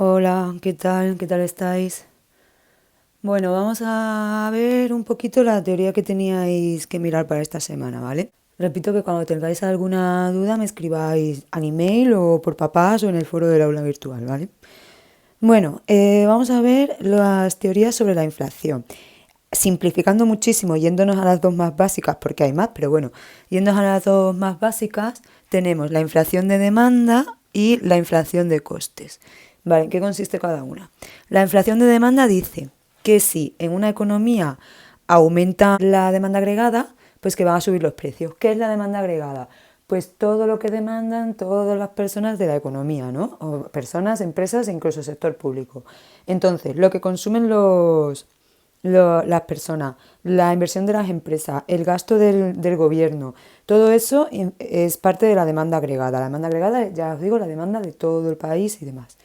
Hola, ¿qué tal? ¿Qué tal estáis? Bueno, vamos a ver un poquito la teoría que teníais que mirar para esta semana, ¿vale? Repito que cuando tengáis alguna duda me escribáis al email o por papás o en el foro del aula virtual, ¿vale? Bueno, vamos a ver las teorías sobre la inflación. Simplificando muchísimo, yéndonos a las dos más básicas, porque hay más, pero bueno, yéndonos a las dos más básicas, tenemos la inflación de demanda y la inflación de costes. ¿Vale? ¿En qué consiste cada una? La inflación de demanda dice que si en una economía aumenta la demanda agregada, pues que van a subir los precios. ¿Qué es la demanda agregada? Pues todo lo que demandan todas las personas de la economía, ¿no? O personas, empresas e incluso sector público. Entonces, lo que consumen las personas, la inversión de las empresas, el gasto del gobierno, todo eso es parte de la demanda agregada. La demanda agregada, ya os digo, la demanda de todo el país y demás.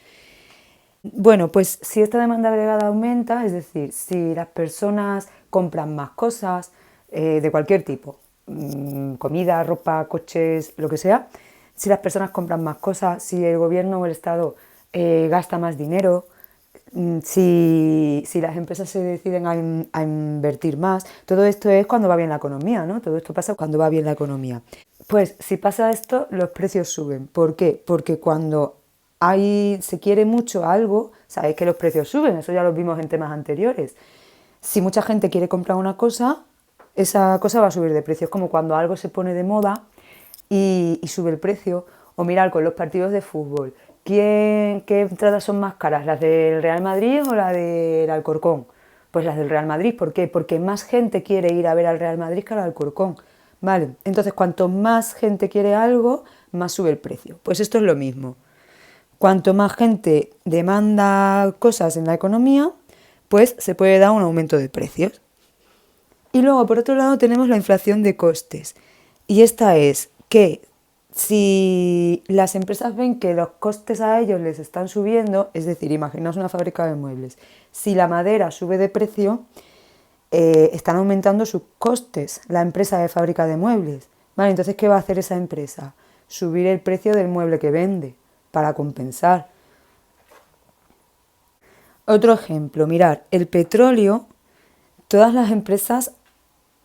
Bueno, pues si esta demanda agregada aumenta, es decir, si las personas compran más cosas de cualquier tipo, comida, ropa, coches, lo que sea, si las personas compran más cosas, si el gobierno o el Estado gasta más dinero, si las empresas se deciden a invertir más, todo esto es cuando va bien la economía, ¿no? Todo esto pasa cuando va bien la economía. Pues si pasa esto, los precios suben. ¿Por qué? Porque cuando se quiere mucho algo, sabéis que los precios suben, eso ya lo vimos en temas anteriores. Si mucha gente quiere comprar una cosa, esa cosa va a subir de precio. Es como cuando algo se pone de moda y sube el precio. O mirar con los partidos de fútbol. ¿Qué entradas son más caras? ¿Las del Real Madrid o la del Alcorcón? Pues las del Real Madrid. ¿Por qué? Porque más gente quiere ir a ver al Real Madrid que al Alcorcón. Vale, entonces cuanto más gente quiere algo, más sube el precio. Pues esto es lo mismo. Cuanto más gente demanda cosas en la economía, pues se puede dar un aumento de precios. Y luego, por otro lado, tenemos la inflación de costes. Y esta es que si las empresas ven que los costes a ellos les están subiendo, es decir, imaginaos una fábrica de muebles, si la madera sube de precio, están aumentando sus costes, la empresa de fábrica de muebles. Vale, entonces, ¿qué va a hacer esa empresa? Subir el precio del mueble que vende para compensar. Otro ejemplo, mirar, el petróleo, todas las empresas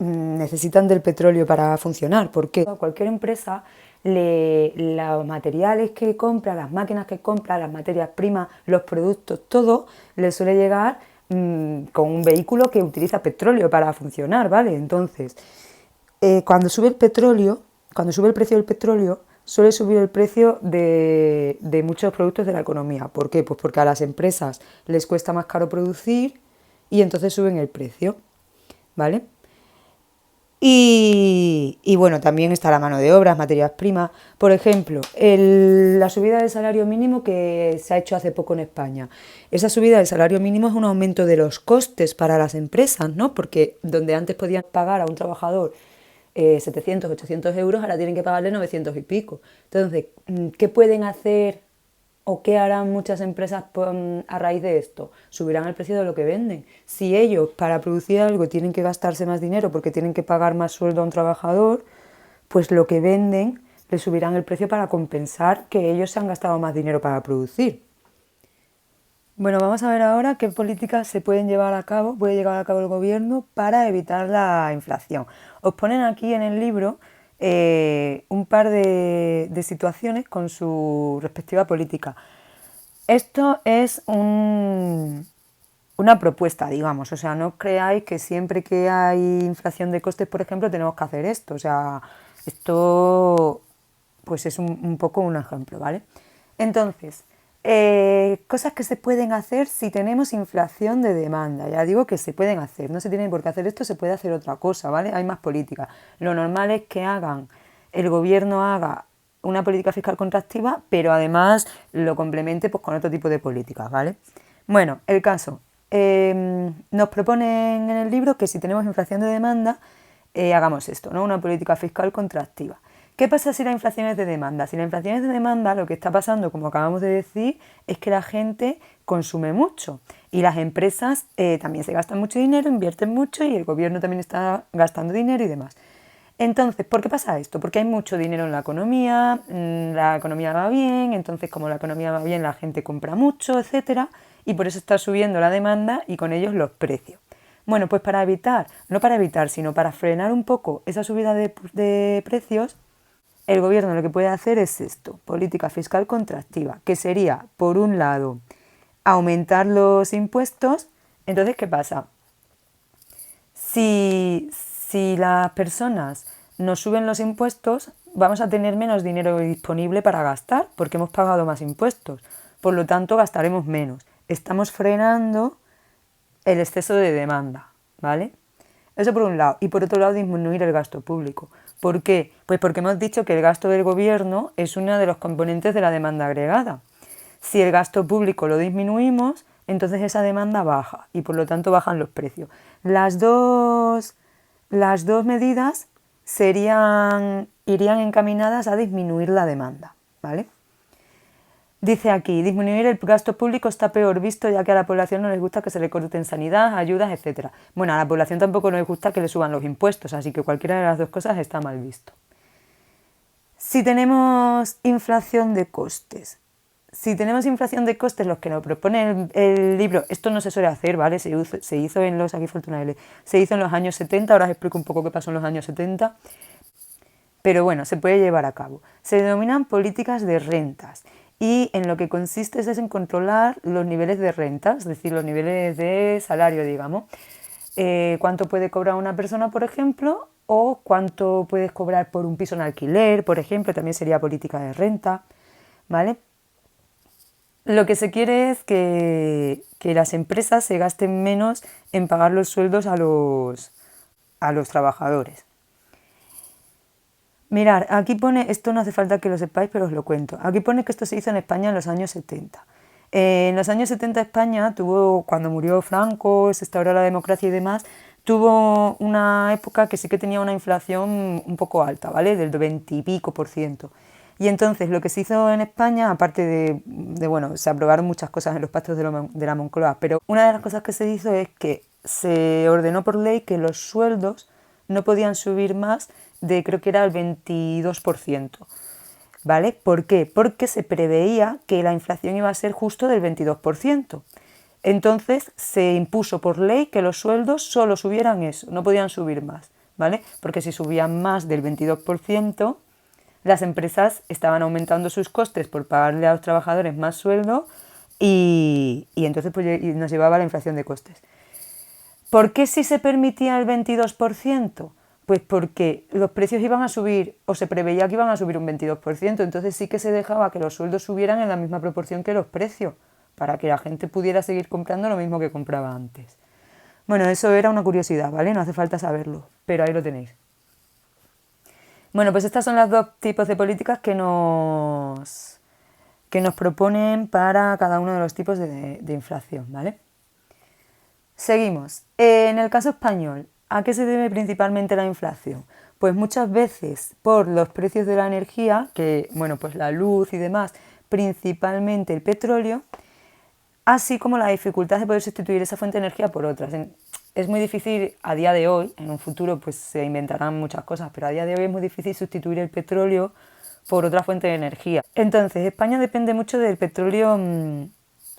necesitan del petróleo para funcionar, porque a cualquier empresa los materiales que compra, las máquinas que compra, las materias primas, los productos, todo le suele llegar con un vehículo que utiliza petróleo para funcionar, ¿vale? Entonces, cuando sube el petróleo, cuando sube el precio del petróleo, suele subir el precio de muchos productos de la economía. ¿Por qué? Pues porque a las empresas les cuesta más caro producir y entonces suben el precio, ¿vale? Y bueno, también está la mano de obra, materias primas. Por ejemplo, la subida del salario mínimo que se ha hecho hace poco en España. Esa subida del salario mínimo es un aumento de los costes para las empresas, ¿no? Porque donde antes podían pagar a un trabajador 700, 800 euros, ahora tienen que pagarle 900 y pico. Entonces, ¿qué pueden hacer o qué harán muchas empresas a raíz de esto? Subirán el precio de lo que venden. Si ellos para producir algo tienen que gastarse más dinero porque tienen que pagar más sueldo a un trabajador, pues lo que venden le subirán el precio para compensar que ellos se han gastado más dinero para producir. Bueno, vamos a ver ahora qué políticas se pueden llevar a cabo, puede llevar a cabo el gobierno para evitar la inflación. Os ponen aquí en el libro un par de situaciones con su respectiva política. Esto es una propuesta, digamos, o sea, no creáis que siempre que hay inflación de costes, por ejemplo, tenemos que hacer esto, o sea, esto pues es un poco un ejemplo, ¿vale? Entonces, cosas que se pueden hacer si tenemos inflación de demanda. Ya digo que se pueden hacer, no se tiene por qué hacer esto, se puede hacer otra cosa, ¿vale? Hay más políticas. Lo normal es que el gobierno haga una política fiscal contractiva, pero además lo complemente pues, con otro tipo de políticas, ¿vale? Bueno, el caso. Nos proponen en el libro que si tenemos inflación de demanda, hagamos esto, ¿no? Una política fiscal contractiva. ¿Qué pasa si la inflación es de demanda? Si la inflación es de demanda, lo que está pasando, como acabamos de decir, es que la gente consume mucho y las empresas también se gastan mucho dinero, invierten mucho y el gobierno también está gastando dinero y demás. Entonces, ¿por qué pasa esto? Porque hay mucho dinero en la economía va bien, entonces como la economía va bien la gente compra mucho, etcétera, y por eso está subiendo la demanda y con ellos los precios. Bueno, pues para evitar, no para evitar, sino para frenar un poco esa subida de precios, el gobierno lo que puede hacer es esto, política fiscal contractiva, que sería, por un lado, aumentar los impuestos. Entonces, ¿qué pasa? Si las personas nos suben los impuestos, vamos a tener menos dinero disponible para gastar porque hemos pagado más impuestos. Por lo tanto, gastaremos menos. Estamos frenando el exceso de demanda, ¿vale? Eso por un lado. Y por otro lado, disminuir el gasto público. ¿Por qué? Pues porque hemos dicho que el gasto del gobierno es uno de los componentes de la demanda agregada. Si el gasto público lo disminuimos, entonces esa demanda baja y por lo tanto bajan los precios. Las dos medidas irían encaminadas a disminuir la demanda, ¿vale? Dice aquí, disminuir el gasto público está peor visto ya que a la población no les gusta que se le corten sanidad, ayudas, etc. Bueno, a la población tampoco les gusta que le suban los impuestos, así que cualquiera de las dos cosas está mal visto. Si tenemos inflación de costes, los que nos propone el libro, esto no se suele hacer, ¿vale? Se hizo en los, aquí Fortuna L, se hizo en los años 70, ahora os explico un poco qué pasó en los años 70, pero bueno, se puede llevar a cabo. Se denominan políticas de rentas y en lo que consiste es en controlar los niveles de rentas, es decir, los niveles de salario, digamos. Cuánto puede cobrar una persona, por ejemplo, o cuánto puedes cobrar por un piso en alquiler, por ejemplo, también sería política de renta, ¿vale? Lo que se quiere es que las empresas se gasten menos en pagar los sueldos a los trabajadores. Mirad, aquí pone, esto no hace falta que lo sepáis, pero os lo cuento. Aquí pone que esto se hizo en España en los años 70. En los años 70 España tuvo, cuando murió Franco, se instauró la democracia y demás, tuvo una época que sí que tenía una inflación un poco alta, ¿vale? Del 20 y pico por ciento. Y entonces lo que se hizo en España, aparte bueno, se aprobaron muchas cosas en los pactos de la Moncloa, pero una de las cosas que se hizo es que se ordenó por ley que los sueldos no podían subir más de, creo que era el 22%, ¿vale? ¿Por qué? Porque se preveía que la inflación iba a ser justo del 22%. Entonces se impuso por ley que los sueldos solo subieran eso, no podían subir más, ¿vale? Porque si subían más del 22%, las empresas estaban aumentando sus costes por pagarle a los trabajadores más sueldo y entonces pues, nos llevaba a la inflación de costes. ¿Por qué si se permitía el 22%? Pues porque los precios iban a subir, o se preveía que iban a subir un 22%, entonces sí que se dejaba que los sueldos subieran en la misma proporción que los precios, para que la gente pudiera seguir comprando lo mismo que compraba antes. Bueno, eso era una curiosidad, ¿vale? No hace falta saberlo, pero ahí lo tenéis. Bueno, pues estas son los dos tipos de políticas que nos proponen para cada uno de los tipos de inflación, ¿vale? Seguimos. En el caso español, ¿a qué se debe principalmente la inflación? Pues muchas veces por los precios de la energía, que, bueno, pues la luz y demás, principalmente el petróleo, así como la dificultad de poder sustituir esa fuente de energía por otras. Es muy difícil a día de hoy, en un futuro pues se inventarán muchas cosas, pero a día de hoy es muy difícil sustituir el petróleo por otra fuente de energía. Entonces, España depende mucho del petróleo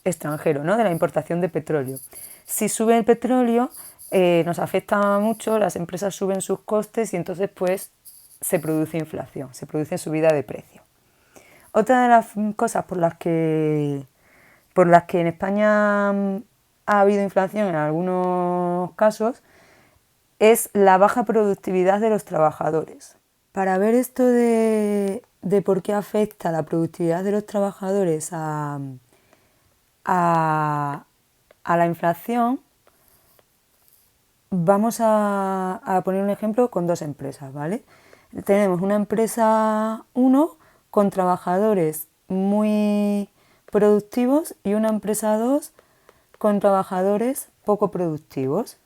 extranjero, ¿no? De la importación de petróleo. Si sube el petróleo, nos afecta mucho, las empresas suben sus costes y entonces pues se produce inflación, se produce subida de precio. Otra de las cosas por las que en España ha habido inflación en algunos casos es la baja productividad de los trabajadores. Para ver esto de por qué afecta la productividad de los trabajadores a la inflación, vamos a poner un ejemplo con dos empresas, ¿vale? Tenemos una empresa 1 con trabajadores muy productivos y una empresa 2 con trabajadores poco productivos.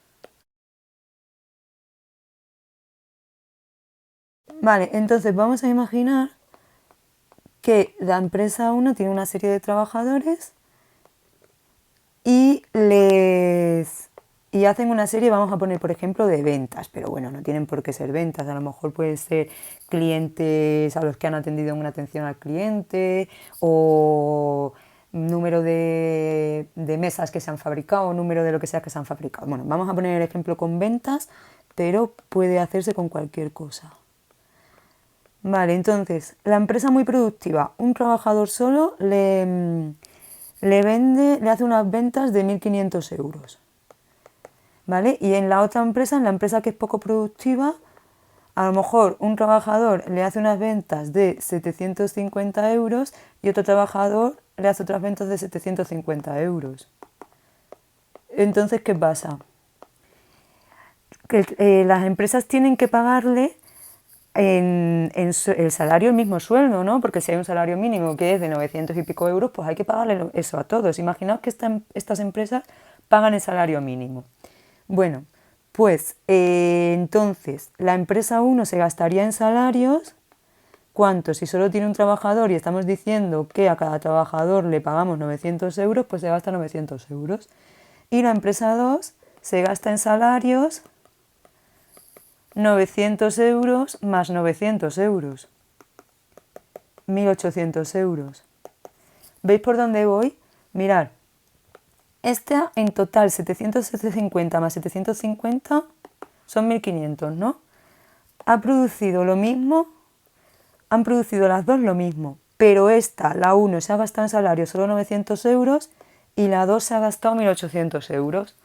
Vale, entonces vamos a imaginar que la empresa 1 tiene una serie de trabajadores y y hacen una serie, vamos a poner por ejemplo, de ventas, pero bueno, no tienen por qué ser ventas, a lo mejor pueden ser clientes a los que han atendido en una atención al cliente o número de mesas que se han fabricado o número de lo que sea que se han fabricado. Bueno, vamos a poner el ejemplo con ventas, pero puede hacerse con cualquier cosa. Vale, entonces, la empresa muy productiva, un trabajador solo le hace unas ventas de 1.500 euros. ¿Vale? Y en la otra empresa, en la empresa que es poco productiva, a lo mejor un trabajador le hace unas ventas de 750 euros y otro trabajador le hace otras ventas de 750 euros. Entonces, ¿qué pasa? Que las empresas tienen que pagarle el salario, el mismo sueldo, ¿no? Porque si hay un salario mínimo que es de 900 y pico euros, pues hay que pagarle eso a todos. Imaginaos que estas empresas pagan el salario mínimo. Bueno, pues entonces la empresa 1 se gastaría en salarios, ¿cuánto? Si solo tiene un trabajador y estamos diciendo que a cada trabajador le pagamos 900 euros, pues se gasta 900 euros. Y la empresa 2 se gasta en salarios 900 euros más 900 euros. 1.800 euros. ¿Veis por dónde voy? Mirad. Esta en total 750 más 750 son 1.500, ¿no? Ha producido lo mismo, han producido las dos lo mismo, pero esta, la 1, se ha gastado en salario solo 900 euros y la 2 se ha gastado 1.800 euros.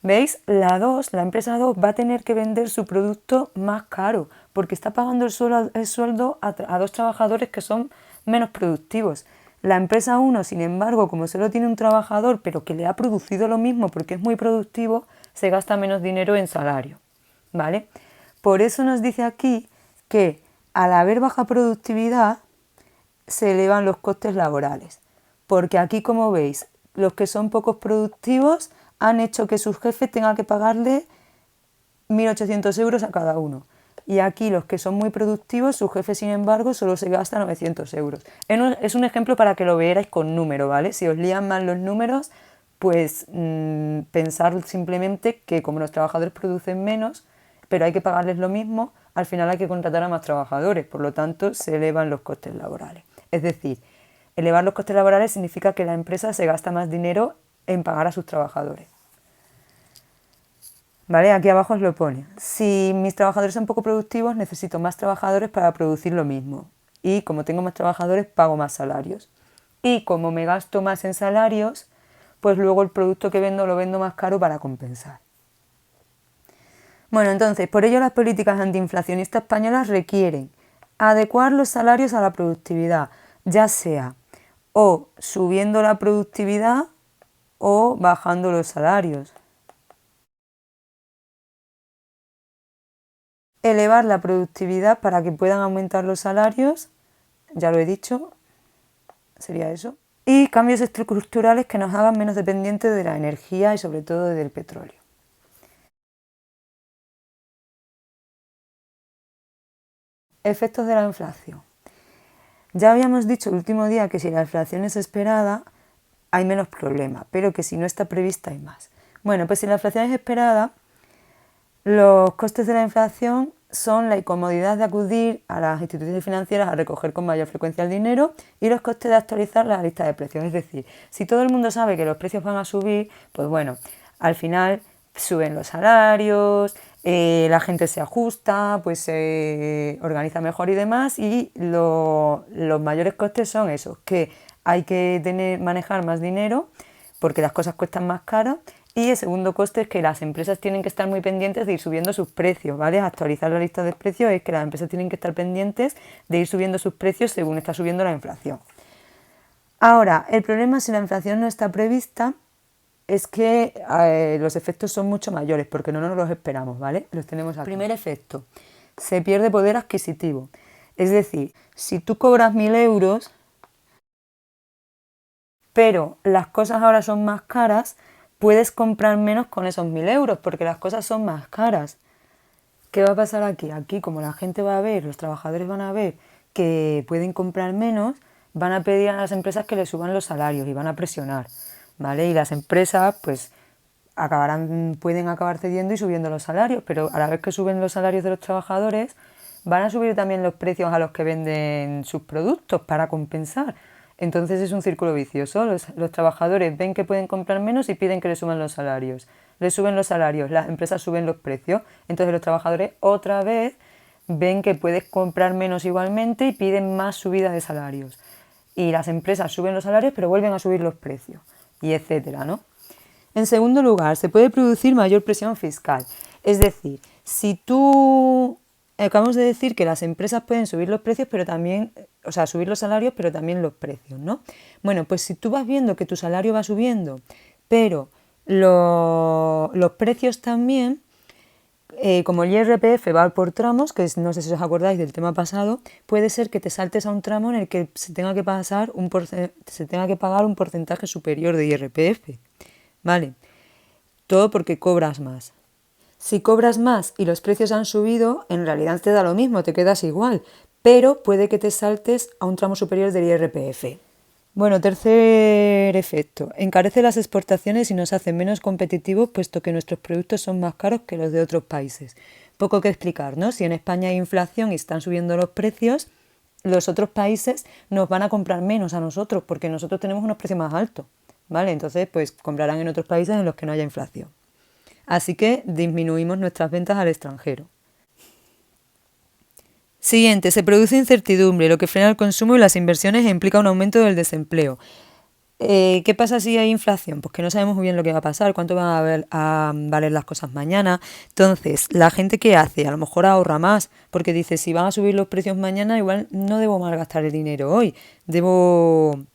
¿Veis? La empresa 2 va a tener que vender su producto más caro porque está pagando el sueldo a dos trabajadores que son menos productivos. La empresa 1, sin embargo, como solo tiene un trabajador pero que le ha producido lo mismo porque es muy productivo, se gasta menos dinero en salario, ¿vale? Por eso nos dice aquí que al haber baja productividad se elevan los costes laborales, porque aquí, como veis, los que son pocos productivos han hecho que su jefe tenga que pagarle 1.800 euros a cada uno. Y aquí los que son muy productivos, su jefe, sin embargo, solo se gasta 900 euros. Es un ejemplo para que lo veáis con número, ¿vale? Si os lían mal los números, pues pensar simplemente que como los trabajadores producen menos, pero hay que pagarles lo mismo, al final hay que contratar a más trabajadores, por lo tanto se elevan los costes laborales. Es decir, elevar los costes laborales significa que la empresa se gasta más dinero en pagar a sus trabajadores. ¿Vale? Aquí abajo os lo pone. Si mis trabajadores son poco productivos, necesito más trabajadores para producir lo mismo. Y como tengo más trabajadores, pago más salarios. Y como me gasto más en salarios, pues luego el producto que vendo lo vendo más caro para compensar. Bueno, entonces, por ello las políticas antiinflacionistas españolas requieren adecuar los salarios a la productividad, ya sea o subiendo la productividad o bajando los salarios. Elevar la productividad para que puedan aumentar los salarios, ya lo he dicho, sería eso. Y cambios estructurales que nos hagan menos dependientes de la energía y sobre todo del petróleo. Efectos de la inflación. Ya habíamos dicho el último día que si la inflación es esperada hay menos problema, pero que si no está prevista hay más. Bueno, pues si la inflación es esperada, los costes de la inflación son la incomodidad de acudir a las instituciones financieras a recoger con mayor frecuencia el dinero y los costes de actualizar la lista de precios. Es decir, si todo el mundo sabe que los precios van a subir, pues bueno, al final suben los salarios, la gente se ajusta, pues se organiza mejor y demás, y los mayores costes son esos, que hay que manejar más dinero porque las cosas cuestan más caras. Y el segundo coste es que las empresas tienen que estar muy pendientes de ir subiendo sus precios, ¿vale? Actualizar la lista de precios es que las empresas tienen que estar pendientes de ir subiendo sus precios según está subiendo la inflación. Ahora, el problema si la inflación no está prevista es que los efectos son mucho mayores porque no nos los esperamos, ¿vale? Los tenemos aquí. Primer efecto, se pierde poder adquisitivo. Es decir, si tú cobras 1.000 euros, pero las cosas ahora son más caras, puedes comprar menos con esos 1.000 euros porque las cosas son más caras. ¿Qué va a pasar aquí? Aquí, como la gente va a ver, los trabajadores van a ver que pueden comprar menos, van a pedir a las empresas que les suban los salarios y van a presionar, ¿vale? Y las empresas, pues, pueden acabar cediendo y subiendo los salarios, pero a la vez que suben los salarios de los trabajadores, van a subir también los precios a los que venden sus productos para compensar. Entonces es un círculo vicioso. Los trabajadores ven que pueden comprar menos y piden que les suban los salarios. Les suben los salarios, las empresas suben los precios. Entonces los trabajadores otra vez ven que puedes comprar menos igualmente y piden más subida de salarios. Y las empresas suben los salarios pero vuelven a subir los precios, y etcétera, ¿no? En segundo lugar, se puede producir mayor presión fiscal. Es decir, si tú... Acabamos de decir que las empresas pueden subir los precios, pero también, o sea, subir los salarios, pero también los precios, ¿no? Bueno, pues si tú vas viendo que tu salario va subiendo, pero los precios también, como el IRPF va por tramos, que no sé si os acordáis del tema pasado, puede ser que te saltes a un tramo en el que se tenga que pagar un porcentaje superior de IRPF, ¿vale? Todo porque cobras más. Si cobras más y los precios han subido, en realidad te da lo mismo, te quedas igual, pero puede que te saltes a un tramo superior del IRPF. Bueno, tercer efecto. Encarece las exportaciones y nos hace menos competitivos puesto que nuestros productos son más caros que los de otros países. Poco que explicar, ¿no? Si en España hay inflación y están subiendo los precios, los otros países nos van a comprar menos a nosotros porque nosotros tenemos unos precios más altos, ¿vale? Entonces, pues comprarán en otros países en los que no haya inflación. Así que disminuimos nuestras ventas al extranjero. Siguiente, se produce incertidumbre, lo que frena el consumo y las inversiones e implica un aumento del desempleo. ¿Qué pasa si hay inflación? Pues que no sabemos muy bien lo que va a pasar, cuánto van a valer las cosas mañana. Entonces, la gente ¿qué hace? A lo mejor ahorra más, porque dice, si van a subir los precios mañana, igual no debo malgastar el dinero hoy, debo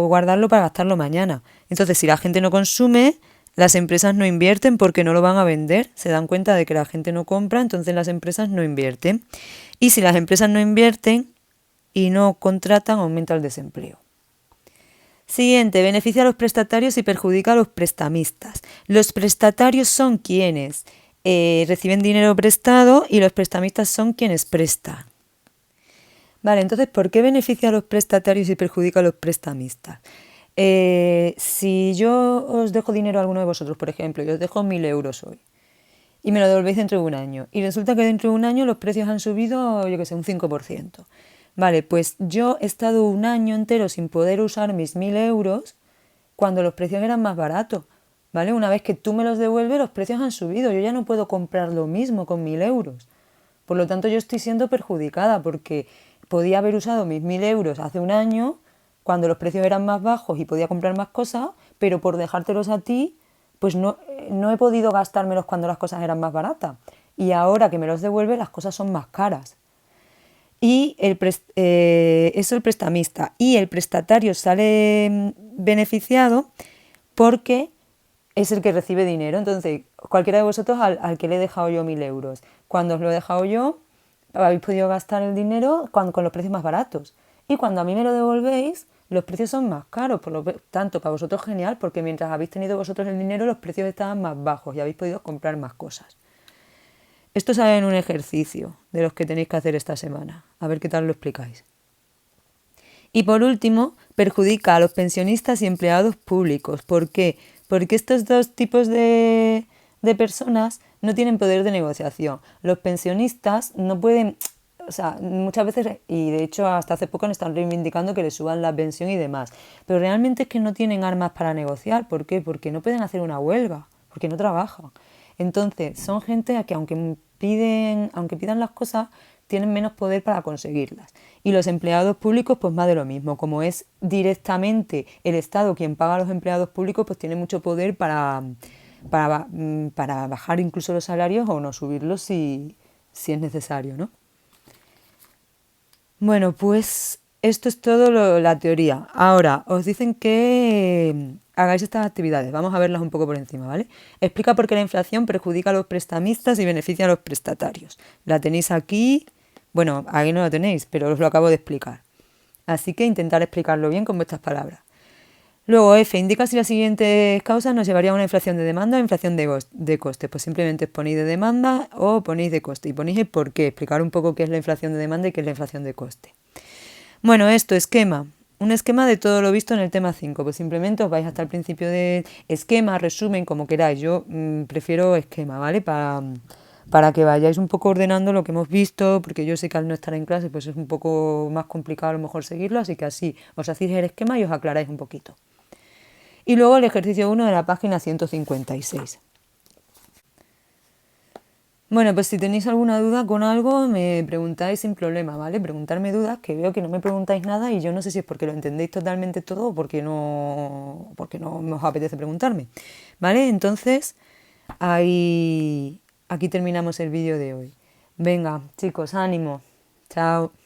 guardarlo para gastarlo mañana. Entonces, si la gente no consume, las empresas no invierten porque no lo van a vender. Se dan cuenta de que la gente no compra, entonces las empresas no invierten. Y si las empresas no invierten y no contratan, aumenta el desempleo. Siguiente, beneficia a los prestatarios y perjudica a los prestamistas. Los prestatarios son quienes reciben dinero prestado y los prestamistas son quienes prestan. Vale, entonces, ¿por qué beneficia a los prestatarios y perjudica a los prestamistas? Si yo os dejo dinero a alguno de vosotros, por ejemplo, y os dejo 1.000 euros hoy, y me lo devolvéis dentro de un año, y resulta que dentro de un año los precios han subido, yo que sé, un 5%. Vale, pues yo he estado un año entero sin poder usar mis 1.000 euros cuando los precios eran más baratos, ¿vale? Una vez que tú me los devuelves, los precios han subido, yo ya no puedo comprar lo mismo con 1.000 euros. Por lo tanto, yo estoy siendo perjudicada porque podía haber usado mis 1.000 euros hace un año cuando los precios eran más bajos y podía comprar más cosas, pero por dejártelos a ti, pues no he podido gastármelos cuando las cosas eran más baratas. Y ahora que me los devuelve, las cosas son más caras. Y eso el prestamista. Y el prestatario sale beneficiado porque es el que recibe dinero. Entonces, cualquiera de vosotros al que le he dejado yo 1.000 euros, cuando os lo he dejado yo, habéis podido gastar el dinero con los precios más baratos. Y cuando a mí me lo devolvéis, los precios son más caros, por lo tanto, para vosotros genial, porque mientras habéis tenido vosotros el dinero, los precios estaban más bajos y habéis podido comprar más cosas. Esto sale en un ejercicio de los que tenéis que hacer esta semana. A ver qué tal lo explicáis. Y por último, perjudica a los pensionistas y empleados públicos. ¿Por qué? Porque estos dos tipos de personas no tienen poder de negociación. Los pensionistas no pueden... O sea, muchas veces, y de hecho hasta hace poco están reivindicando que les suban la pensión y demás, pero realmente es que no tienen armas para negociar. ¿Por qué? Porque no pueden hacer una huelga, porque no trabajan. Entonces, son gente a que aunque pidan las cosas, tienen menos poder para conseguirlas. Y los empleados públicos, pues más de lo mismo. Como es directamente el Estado quien paga a los empleados públicos, pues tiene mucho poder para bajar incluso los salarios o no subirlos si es necesario, ¿no? Bueno, pues esto es todo la teoría. Ahora, os dicen que hagáis estas actividades. Vamos a verlas un poco por encima, ¿vale? Explica por qué la inflación perjudica a los prestamistas y beneficia a los prestatarios. La tenéis aquí. Bueno, aquí no lo tenéis, pero os lo acabo de explicar. Así que intentar explicarlo bien con vuestras palabras. Luego, F, indica si las siguientes causas nos llevarían a una inflación de demanda o inflación de coste. Pues simplemente ponéis de demanda o ponéis de coste. Y ponéis el por qué, explicar un poco qué es la inflación de demanda y qué es la inflación de coste. Bueno, esto, esquema. un esquema de todo lo visto en el tema 5. Pues simplemente os vais hasta el principio del esquema, resumen, como queráis. Yo prefiero esquema, ¿vale? Para que vayáis un poco ordenando lo que hemos visto, porque yo sé que al no estar en clase pues es un poco más complicado a lo mejor seguirlo, así que así os hacéis el esquema y os aclaráis un poquito. Y luego el ejercicio 1 de la página 156. Bueno, pues si tenéis alguna duda con algo, me preguntáis sin problema, ¿vale? Preguntarme dudas, que veo que no me preguntáis nada y yo no sé si es porque lo entendéis totalmente todo o porque no os apetece preguntarme, ¿vale? Entonces, aquí terminamos el vídeo de hoy. Venga, chicos, ánimo. Chao.